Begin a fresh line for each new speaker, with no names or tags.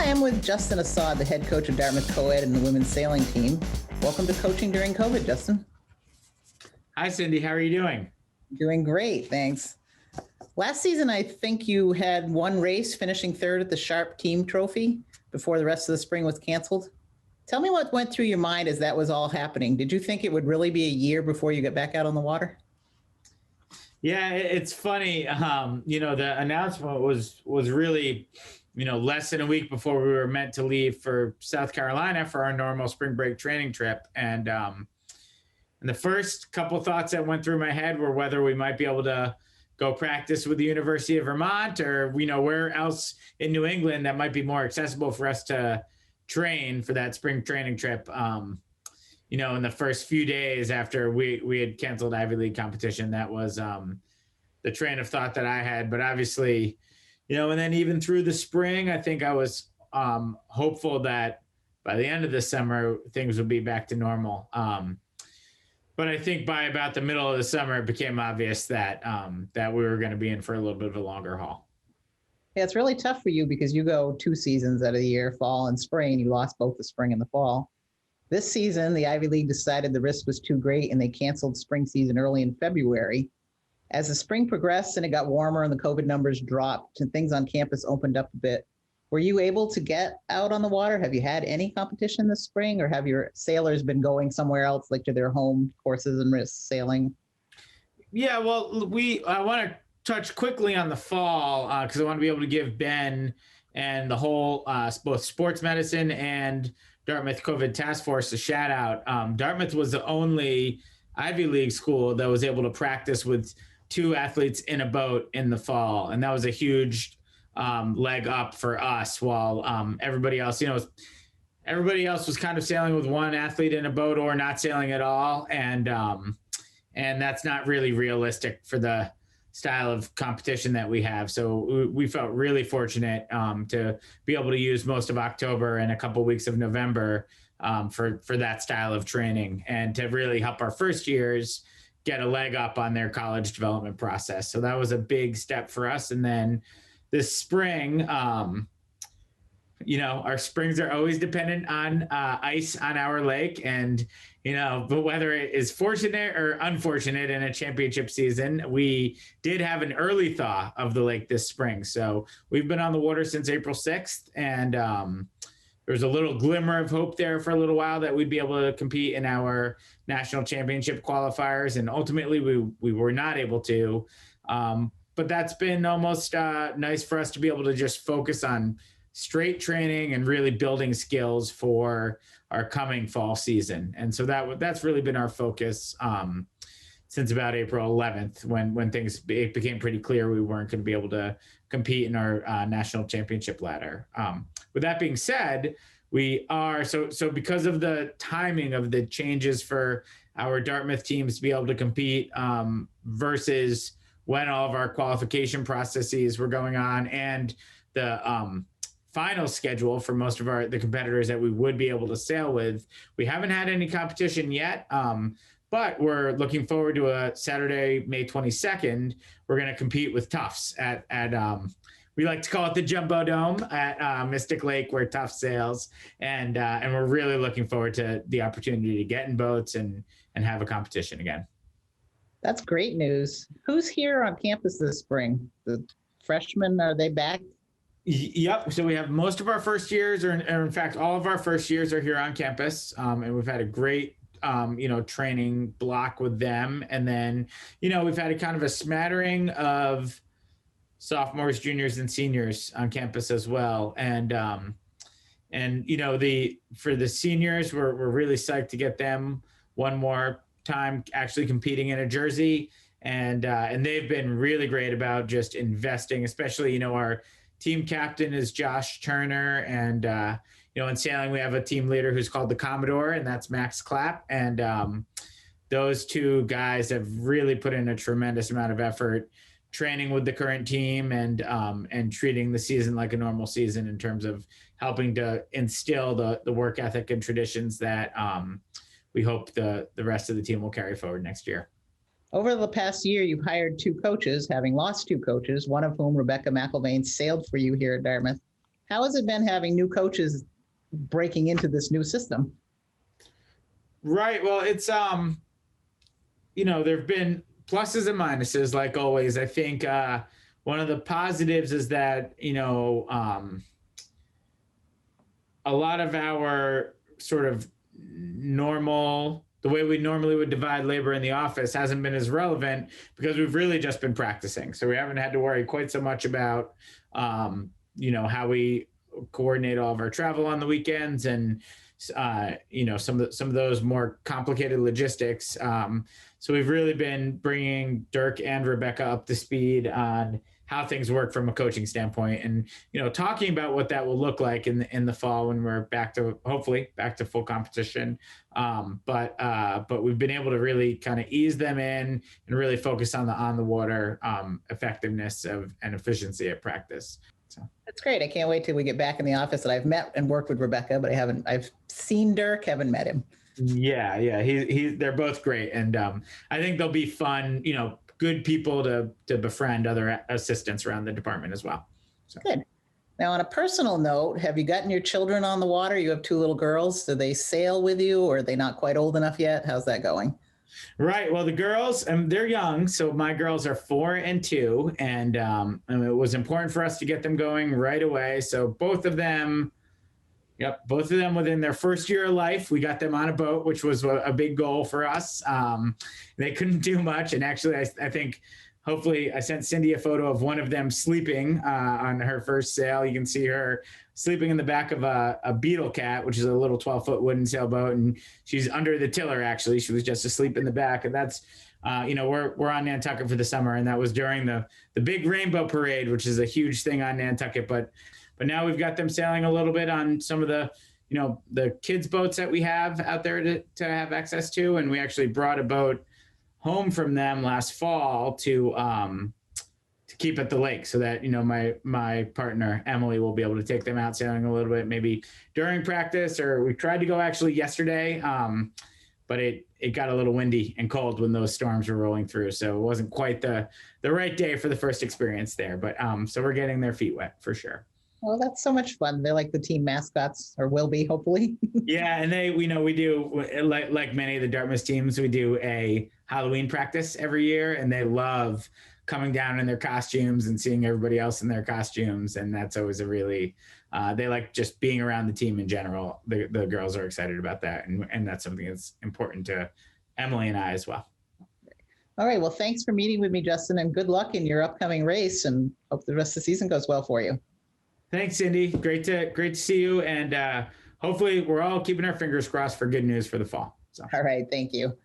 I'm with Justin Assad, the head coach of Dartmouth Co-Ed and the women's sailing team. Welcome to Coaching During COVID, Justin.
Hi, Cindy. How are you doing?
Doing great, thanks. Last season, I think you had one race, finishing third at the Sharp Team Trophy before the rest of the spring was canceled. Tell me what went through your mind as that was all happening. Did you think it would really be a year before you get back out on the water?
Yeah, it's funny. The announcement was really, less than a week before we were meant to leave for South Carolina for our normal spring break training trip. And the first couple thoughts that went through my head were whether we might be able to go practice with the University of Vermont or, where else in New England that might be more accessible for us to train for that spring training trip. In the first few days after we had canceled Ivy League competition, that was the train of thought that I had. But obviously, and then even through the spring, I think I was hopeful that by the end of the summer, things would be back to normal. But I think by about the middle of the summer, it became obvious that that we were going to be in for a little bit of a longer haul.
Yeah, it's really tough for you because you go 2 seasons out of the year, fall and spring. You lost both the spring and the fall. This season, the Ivy League decided the risk was too great and they canceled spring season early in February. As the spring progressed and it got warmer and the COVID numbers dropped and things on campus opened up a bit, were you able to get out on the water? Have you had any competition this spring, or have your sailors been going somewhere else, like to their home courses and risk sailing?
Yeah, well, I want to touch quickly on the fall because I want to be able to give Ben and the whole both sports medicine and Dartmouth COVID task force a shout out. Dartmouth was the only Ivy League school that was able to practice with 2 athletes in a boat in the fall, and that was a huge leg up for us. While everybody else was kind of sailing with 1 athlete in a boat or not sailing at all, and that's not really realistic for the style of competition that we have. So we felt really fortunate to be able to use most of October and a couple of weeks of November for that style of training, and to really help our first years get a leg up on their college development process. So that was a big step for us. And then this spring, our springs are always dependent on ice on our lake, and but whether it is fortunate or unfortunate in a championship season, we did have an early thaw of the lake this spring. So we've been on the water since April 6th, and there's a little glimmer of hope there for a little while that we'd be able to compete in our national championship qualifiers, and ultimately we were not able to. But that's been almost nice for us to be able to just focus on straight training and really building skills for our coming fall season. And so that's really been our focus since about April 11th, when it became pretty clear we weren't going to be able to compete in our national championship ladder. With that being said, we are so because of the timing of the changes for our Dartmouth teams to be able to compete versus when all of our qualification processes were going on, and the final schedule for most of the competitors that we would be able to sail with, we haven't had any competition yet. But we're looking forward to a Saturday, May 22nd. We're going to compete with Tufts at we like to call it the Jumbo Dome at Mystic Lake, where Tufts sails, and we're really looking forward to the opportunity to get in boats and have a competition again.
That's great news. Who's here on campus this spring? The freshmen, are they back?
Yep. So we have most of our first years, or in fact, all of our first years are here on campus, and we've had a great training block with them. And then, we've had a kind of a smattering of sophomores, juniors, and seniors on campus as well. And for the seniors, we're really psyched to get them one more time actually competing in a jersey. And they've been really great about just investing, especially, our team captain is Josh Turner, and in sailing we have a team leader who's called the Commodore, and that's Max Clapp. And those 2 guys have really put in a tremendous amount of effort training with the current team and treating the season like a normal season in terms of helping to instill the work ethic and traditions that we hope the rest of the team will carry forward next year.
Over the past year, you've hired 2 coaches, having lost 2 coaches, one of whom, Rebecca McIlvaine, sailed for you here at Dartmouth. How has it been having new coaches breaking into this new system?
Right. Well, it's there've been pluses and minuses, like always. I think one of the positives is that a lot of our sort of the way we normally would divide labor in the office hasn't been as relevant because we've really just been practicing. So we haven't had to worry quite so much about, how we coordinate all of our travel on the weekends and, some of those more complicated logistics. So we've really been bringing Dirk and Rebecca up to speed on how things work from a coaching standpoint, and talking about what that will look like in the fall when we're hopefully back to full competition. But we've been able to really kind of ease them in and really focus on the water effectiveness and efficiency at practice. So
That's great. I can't wait till we get back in the office. And I've met and worked with Rebecca, but I've seen Dirk, haven't met him.
yeah, they're both great, and I think they'll be fun. Good people to befriend other assistants around the department as well. So.
Good. Now, on a personal note, have you gotten your children on the water? You have 2 little girls. Do they sail with you, or are they not quite old enough yet? How's that going?
Right. Well, the girls, they're young. So my girls are 4 and 2, and it was important for us to get them going right away. So both of them within their first year of life, we got them on a boat, which was a big goal for us. They couldn't do much. And actually, I think hopefully I sent Cindy a photo of one of them sleeping on her first sail. You can see her sleeping in the back of a Beetle Cat, which is a little 12-foot wooden sailboat. And she's under the tiller, actually. She was just asleep in the back. And that's, we're on Nantucket for the summer. And that was during the big rainbow parade, which is a huge thing on Nantucket. But now we've got them sailing a little bit on some of the kids' boats that we have out there to have access to. And we actually brought a boat home from them last fall to keep at the lake so that, my partner, Emily, will be able to take them out sailing a little bit, maybe during practice, or we tried to go actually yesterday. But it got a little windy and cold when those storms were rolling through. So it wasn't quite the right day for the first experience there, but so we're getting their feet wet for sure.
Oh, that's so much fun. They're like the team mascots, or will be, hopefully.
Yeah, and we do, like many of the Dartmouth teams, we do a Halloween practice every year, and they love coming down in their costumes and seeing everybody else in their costumes, and that's always a really, they like just being around the team in general. The girls are excited about that, and that's something that's important to Emily and I as well.
All right, well, thanks for meeting with me, Justin, and good luck in your upcoming race, and hope the rest of the season goes well for you.
Thanks, Cindy. Great to see you. And hopefully we're all keeping our fingers crossed for good news for the fall. So.
All right. Thank you.